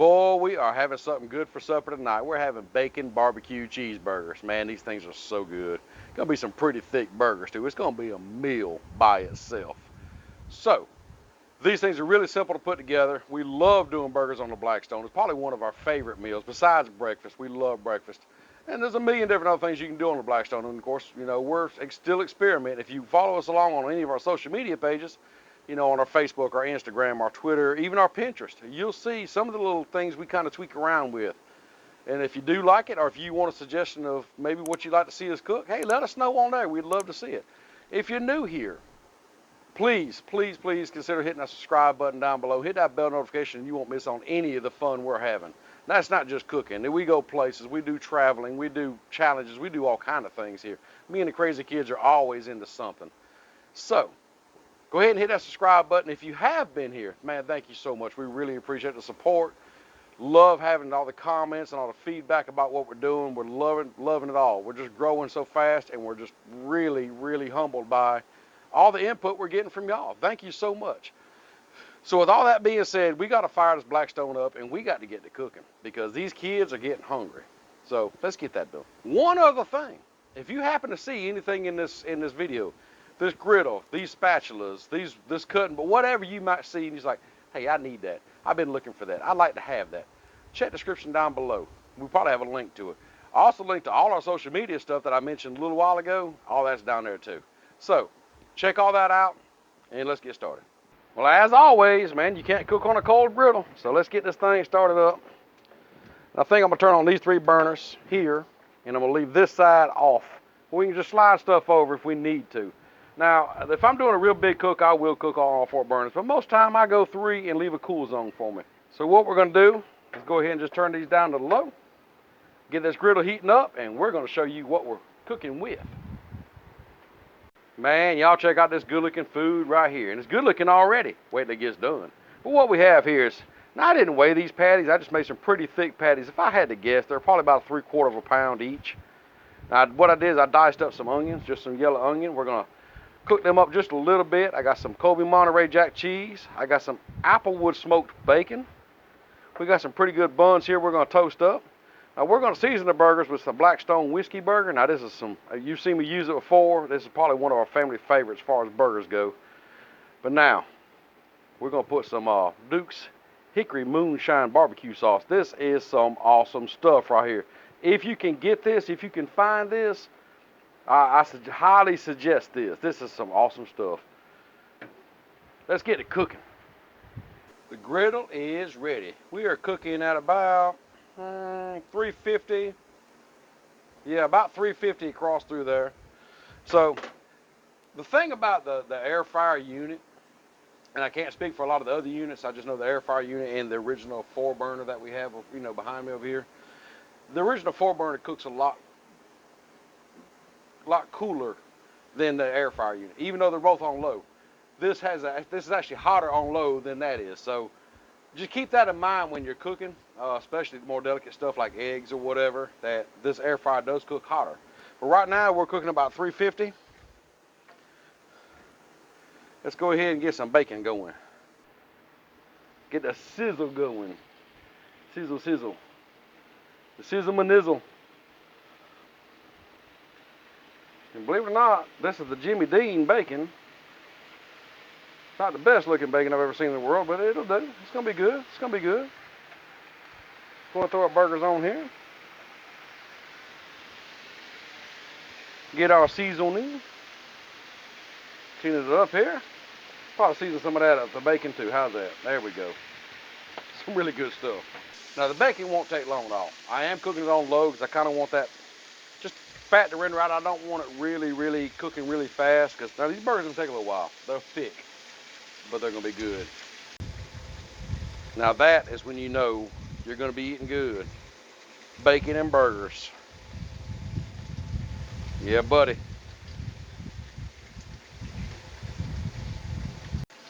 Boy, we are having something good for supper tonight. We're having bacon barbecue cheeseburgers. Man, these things are so good. Gonna be some pretty thick burgers too. It's gonna be a meal by itself. So, these things are really simple to put together. We love doing burgers on the Blackstone. It's probably one of our favorite meals. Besides breakfast, we love breakfast. And there's a million different other things you can do on the Blackstone. And of course, you know, we're still experimenting. If you follow us along on any of our social media pages, you know, on our Facebook, our Instagram, our Twitter, even our Pinterest, you'll see some of the little things we kind of tweak around with. And if you do like it, or if you want a suggestion of maybe what you'd like to see us cook, hey, let us know on there. We'd love to see it. If you're new here, please, please, please consider hitting that subscribe button down below. Hit that bell notification. You won't miss on any of the fun we're having. That's not just cooking. We go places. We do traveling. We do challenges. We do all kind of things here. Me and the crazy kids are always into something. So, go ahead and hit that subscribe button. If you have been here, man, thank you so much. We really appreciate the support. Love having all the comments and all the feedback about what we're doing. We're loving it all. We're just growing so fast, and we're just really, really humbled by all the input we're getting from y'all. Thank you so much. So with all that being said, we got to fire this Blackstone up, and we got to get to cooking because these kids are getting hungry. So let's get that done. One other thing, if you happen to see anything in this video, this griddle, these spatulas, this cutting, but whatever you might see, and you're like, hey, I need that. I've been looking for that. I'd like to have that. Check the description down below. We probably have a link to it. I also link to all our social media stuff that I mentioned a little while ago. All that's down there too. So check all that out, and let's get started. Well, as always, man, you can't cook on a cold griddle. So let's get this thing started up. I think I'm gonna turn on these 3 burners here, and I'm gonna leave this side off. We can just slide stuff over if we need to. Now, if I'm doing a real big cook, I will cook on all 4 burners, but most time I go 3 and leave a cool zone for me. So what we're gonna do is go ahead and just turn these down to low, get this griddle heating up, and we're gonna show you what we're cooking with. Man, y'all check out this good looking food right here. And it's good looking already. Wait till it gets done. But what we have here is, now I didn't weigh these patties. I just made some pretty thick patties. If I had to guess, they're probably about 3/4 of a pound each. Now what I did is I diced up some onions, just some yellow onion. We're gonna cook them up just a little bit. I got some Kobe Monterey Jack cheese. I got some Applewood smoked bacon. We got some pretty good buns here we're gonna toast up. Now we're going to season the burgers with some Blackstone whiskey burger. Now this is some, you've seen me use it before. This is probably one of our family favorites as far as burgers go. But now, we're going to put some Duke's Hickory Moonshine barbecue sauce. This is some awesome stuff right here. If you can get this, if you can find this, I highly suggest this. This is some awesome stuff. Let's get it cooking. The griddle is ready. We are cooking at about 350. Yeah, about 350 across through there. So the thing about the air fryer unit, and I can't speak for a lot of the other units, I just know the air fryer unit and the original 4 burner that we have, you know, behind me over here. The original 4 burner cooks a lot cooler than the air fryer unit, even though they're both on low. This is actually hotter on low than that is. So just keep that in mind when you're cooking, especially more delicate stuff like eggs or whatever, that this air fryer does cook hotter. But right now we're cooking about 350. Let's go ahead and get some bacon going. Get the sizzle going. Sizzle, sizzle. The sizzle manizzle. And believe it or not, this is the Jimmy Dean bacon. Not the best looking bacon I've ever seen in the world, but it'll do. It's gonna be good. It's gonna be good. Going to throw our burgers on here. Get our seasoning. Season it up here. Probably season some of that up, the bacon too. How's that? There we go. Some really good stuff. Now the bacon won't take long at all. I am cooking it on low because I kind of want that just fat to render out. I don't want it really cooking really fast because now these burgers are gonna take a little while. They're thick, but they're gonna be good. Now that is when you know you're gonna be eating good. Bacon and burgers. Yeah, buddy.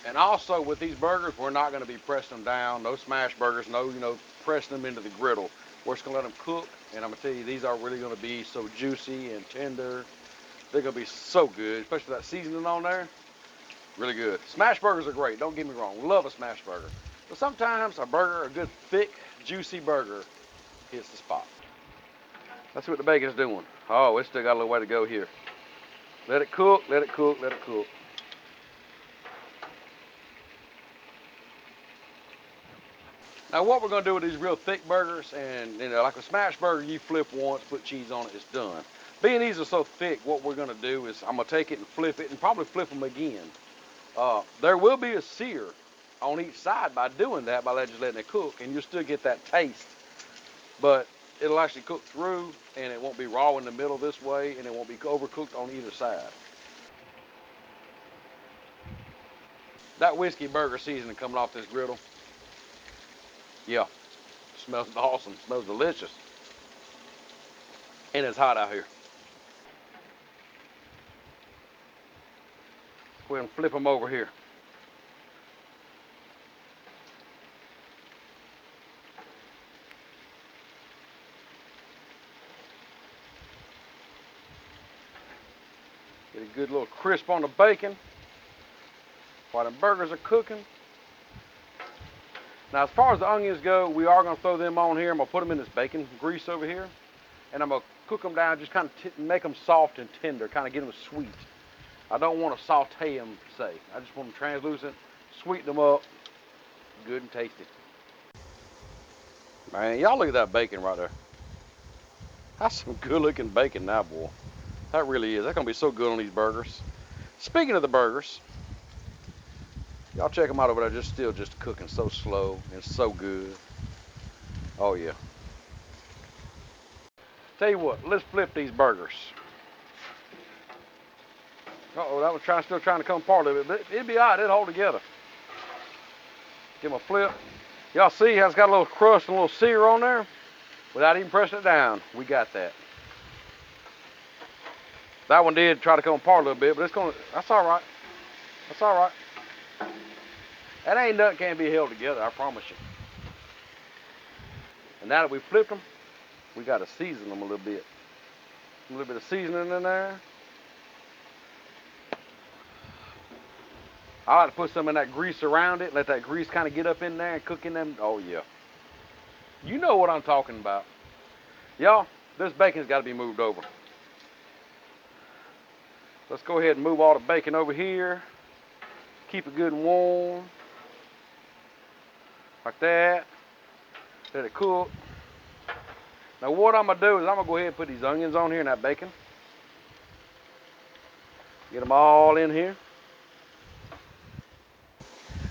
And also with these burgers, we're not gonna be pressing them down. No smash burgers, no, you know, pressing them into the griddle. We're just gonna let them cook. And I'm gonna tell you, these are really gonna be so juicy and tender. They're gonna be so good, especially that seasoning on there. Really good. Smash burgers are great, don't get me wrong. Love a smash burger. But sometimes a burger, a good thick, juicy burger, hits the spot. Let's see what the bacon's doing. Oh, it's still got a little way to go here. Let it cook, let it cook, let it cook. Now what we're gonna do with these real thick burgers, and like a smash burger, you flip once, put cheese on it, it's done. Being these are so thick, what we're gonna do is I'm gonna take it and flip it and probably flip them again. There will be a sear on each side by doing that, by just letting it cook, and you'll still get that taste. But it'll actually cook through, and it won't be raw in the middle this way, and it won't be overcooked on either side. That whiskey burger seasoning coming off this griddle, yeah, smells awesome, smells delicious. And it's hot out here. Go ahead and flip them over here. Get a good little crisp on the bacon while the burgers are cooking. Now, as far as the onions go, we are going to throw them on here. I'm going to put them in this bacon grease over here, and I'm going to cook them down, just kind of make them soft and tender, kind of get them sweet. I don't want to saute them, say. I just want them translucent, sweeten them up, good and tasty. Man, y'all look at that bacon right there. That's some good looking bacon now, boy. That really is. That's going to be so good on these burgers. Speaking of the burgers, y'all check them out over there, still cooking so slow and so good. Oh yeah. Tell you what, let's flip these burgers. Uh-oh, that was still trying to come apart a little bit, but it'd be all right, it'll hold together. Give them a flip. Y'all see how it's got a little crust and a little sear on there? Without even pressing it down, we got that. That one did try to come apart a little bit, but that's all right. That's all right. That ain't nothing can't be held together, I promise you. And now that we flipped them, we got to season them a little bit. A little bit of seasoning in there. I like to put some of that grease around it, let that grease kind of get up in there and cook in them. Oh yeah. You know what I'm talking about. Y'all, this bacon's got to be moved over. Let's go ahead and move all the bacon over here. Keep it good and warm. Like that. Let it cook. Now what I'm going to do is I'm going to go ahead and put these onions on here and that bacon. Get them all in here.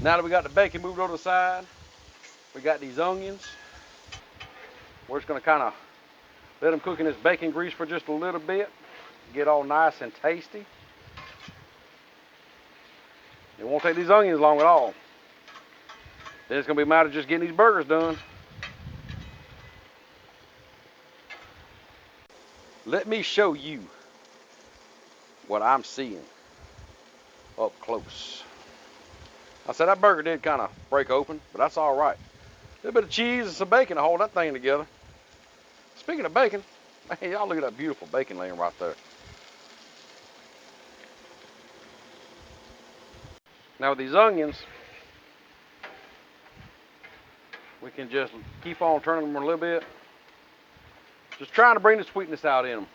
Now that we got the bacon moved over to the side, we got these onions. We're just going to kind of let them cook in this bacon grease for just a little bit. Get all nice and tasty. It won't take these onions long at all. Then it's going to be a matter of just getting these burgers done. Let me show you what I'm seeing up close. I said that burger did kind of break open, but that's all right. A little bit of cheese and some bacon to hold that thing together. Speaking of bacon, man, y'all look at that beautiful bacon laying right there. Now with these onions, we can just keep on turning them a little bit. Just trying to bring the sweetness out in them.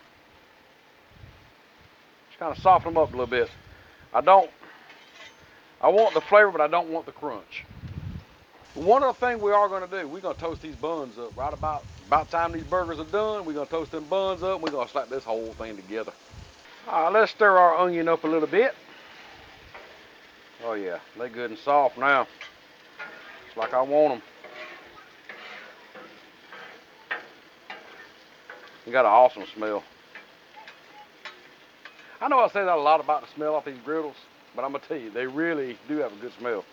Just kind of soften them up a little bit. I want the flavor, but I don't want the crunch. One other thing we are going to do, we're going to toast these buns up. Right about time these burgers are done, we're going to toast them buns up, and we're going to slap this whole thing together. All right, let's stir our onion up a little bit. Oh yeah, they're good and soft now. Just like I want them. You got an awesome smell. I know I say that a lot about the smell off these griddles, but I'm going to tell you, they really do have a good smell.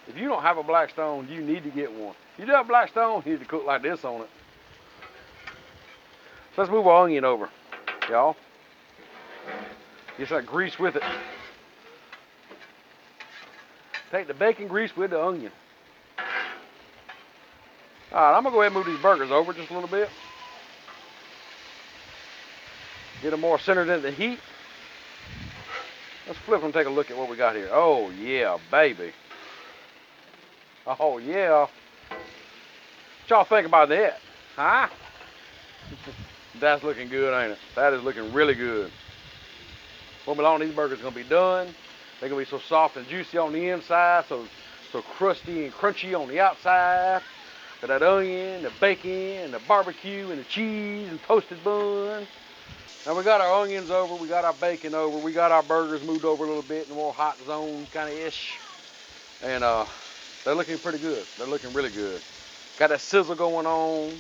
If you don't have a Blackstone, you need to get one. If you do have a Blackstone, you need to cook like this on it. So let's move our onion over, y'all. Get that grease with it. Take the bacon grease with the onion. All right, I'm going to go ahead and move these burgers over just a little bit. Get them more centered in the heat. Let's flip them and take a look at what we got here. Oh, yeah, baby. Oh yeah. What y'all think about that? Huh? That's looking good, ain't it? That is looking really good. Before long, these burgers are gonna be done. They're gonna be so soft and juicy on the inside, so crusty and crunchy on the outside. Got that onion, the bacon, the barbecue, and the cheese and toasted buns. Now we got our onions over, we got our bacon over, we got our burgers moved over a little bit in a more hot zone kind of ish, and they're looking pretty good. They're looking really good. Got that sizzle going on.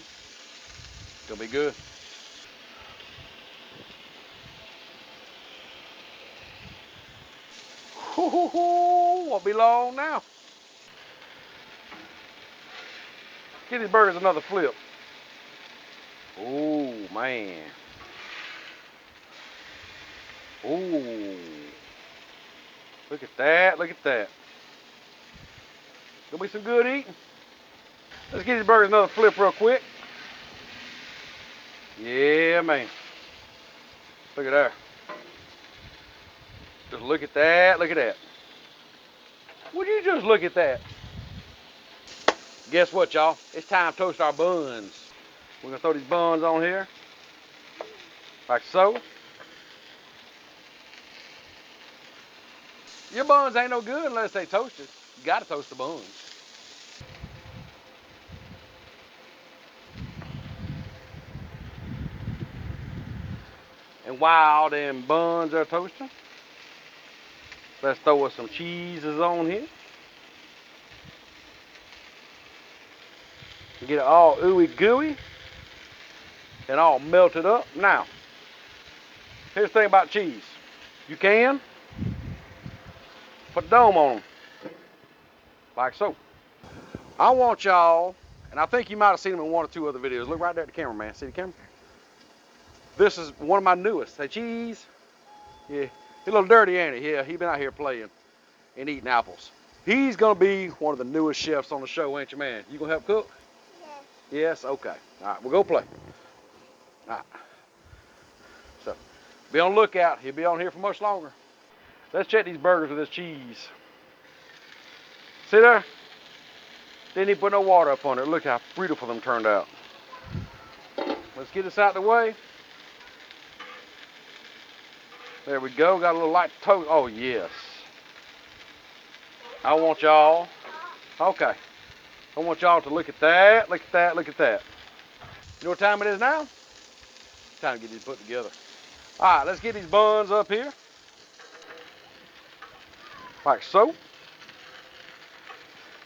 Gonna be good. Won't be long now. Give these burgers another flip. Oh man. Oh. Look at that. Look at that. Gonna be some good eating. Let's give these burgers another flip real quick. Yeah, man. Look at that. Just look at that. Look at that. Would you just look at that? Guess what, y'all? It's time to toast our buns. We're gonna throw these buns on here, like so. Your buns ain't no good unless they toasted. You gotta toast the buns. And while them buns are toasting, let's throw us some cheeses on here. Get it all ooey gooey and all melted up. Now, here's the thing about cheese. You can put a dome on them, like so. I want y'all, and I think you might have seen them in one or two other videos. Look right there at the camera, man. See the camera? This is one of my newest. Say cheese. Yeah, he's a little dirty, ain't he? Yeah, he been out here playing and eating apples. He's gonna be one of the newest chefs on the show, ain't you, man? You gonna help cook? Yes. Yes. Okay. All right, we'll go play. All right. So, be on the lookout. He'll be on here for much longer. Let's check these burgers with this cheese. See there? Didn't even put no water up on it. Look how beautiful them turned out. Let's get this out of the way. There we go. Got a little light toast. Oh, yes. I want y'all. Okay. I want y'all to look at that. Look at that. Look at that. You know what time it is now? Time to get these put together. All right, let's get these buns up here. Like so.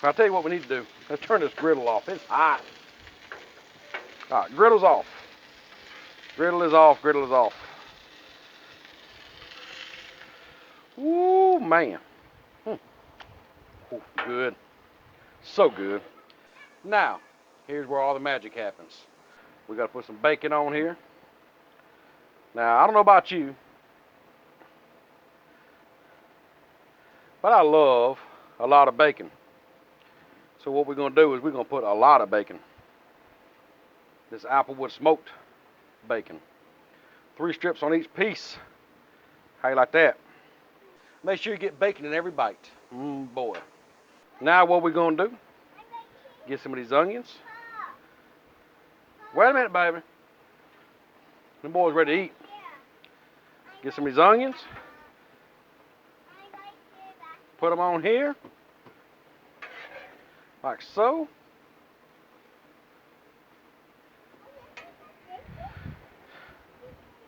I'll tell you what we need to do. Let's turn this griddle off. It's hot. All right, griddle's off. Griddle is off. Griddle is off. Ooh, man. Ooh, good. So good. Now, here's where all the magic happens. We got to put some bacon on here. Now, I don't know about you, but I love a lot of bacon. So what we're going to do is we're going to put a lot of bacon. This applewood smoked bacon. 3 strips on each piece. How you like that? Make sure you get bacon in every bite. Boy. Now what we're going to do, get some of these onions. Wait a minute, baby. Them boys ready to eat. Get some of these onions. Put them on here. Like so.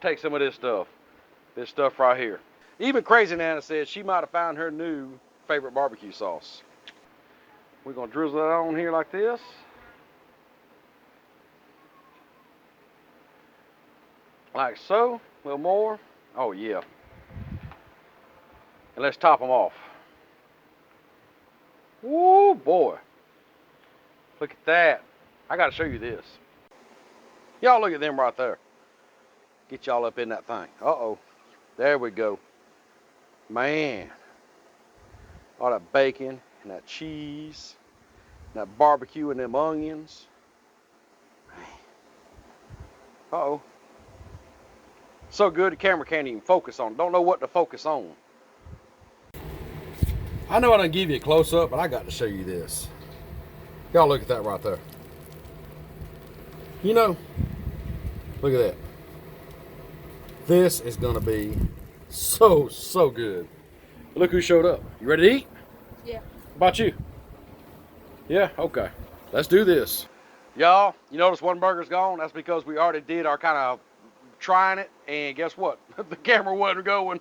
Take some of this stuff. This stuff right here. Even Crazy Nana said she might have found her new favorite barbecue sauce. We're going to drizzle that on here like this. Like so. A little more. Oh, yeah. And let's top them off. Woo, boy. Look at that. I got to show you this. Y'all look at them right there. Get y'all up in that thing. Uh-oh. There we go. Man. All that bacon and that cheese. And that barbecue and them onions. Uh-oh. So good the camera can't even focus on. Don't know what to focus on. I know I didn't give you a close-up, but I got to show you this. Y'all look at that right there. You know, look at that. This is gonna be so good. Look who showed up. You ready to eat? Yeah. How about you? Yeah, okay. Let's do this. Y'all, you notice one burger's gone? That's because we already did our kind of trying it, and guess what? The camera wasn't going.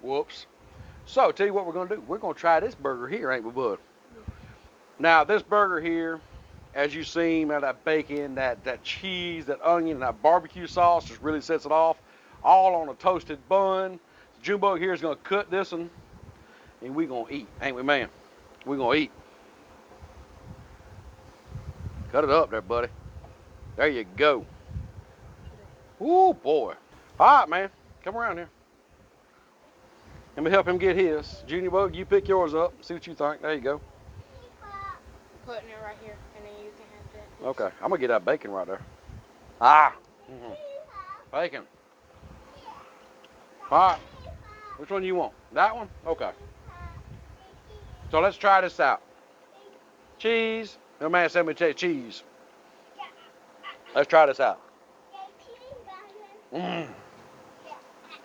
Whoops. So, tell you what we're gonna do. We're gonna try this burger here, ain't we, bud? Now, this burger here, as you seen, that bacon, that cheese, that onion, and that barbecue sauce just really sets it off. All on a toasted bun. Jumbo here is gonna cut this one, and we gonna eat, ain't we, man? We gonna eat. Cut it up there, buddy. There you go. Ooh, boy. All right, man. Come around here. Let me help him get his. Junior Bug, you pick yours up. See what you think. There you go. Putting it right here, and then you can have that. Okay. I'm going to get that bacon right there. Ah. Bacon. All right. Which one do you want? That one? Okay. So let's try this out. Cheese. No man sent me cheese. Let's try this out. Ooh,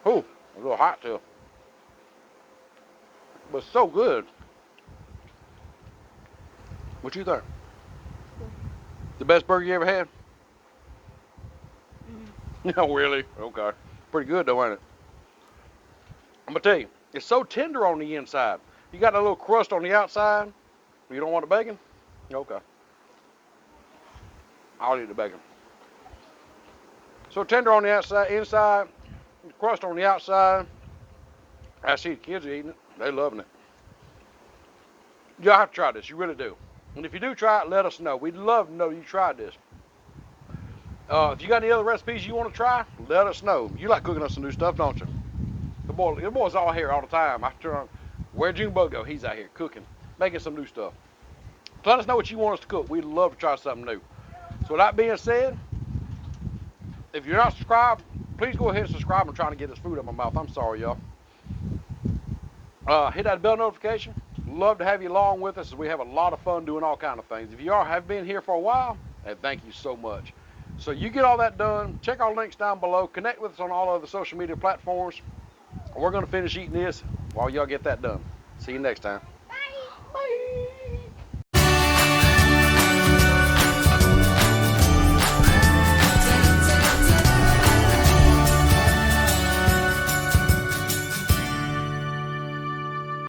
a little hot too. But so good. What you think? The best burger you ever had? No, really? Okay. Pretty good though, ain't it? I'm gonna tell you, it's so tender on the inside. You got a little crust on the outside. You don't want the bacon? Okay. I'll eat the bacon. So tender on the outside, inside, crust on the outside. I see the kids are eating it. They're loving it. Y'all have to try this. You really do. And if you do try it, let us know. We'd love to know you tried this. If you got any other recipes you want to try, let us know. You like cooking us some new stuff, don't you? The boy's all here all the time. I turn on. Where'd Junebug go? He's out here cooking, making some new stuff. So let us know what you want us to cook. We'd love to try something new. So with that being said, if you're not subscribed, please go ahead and subscribe. I'm trying to get this food out of my mouth. I'm sorry, y'all. Hit that bell notification. Love to have you along with us as we have a lot of fun doing all kind of things. If you have been here for a while, and thank you so much. So you get all that done. Check our links down below. Connect with us on all other social media platforms. We're going to finish eating this while y'all get that done. See you next time.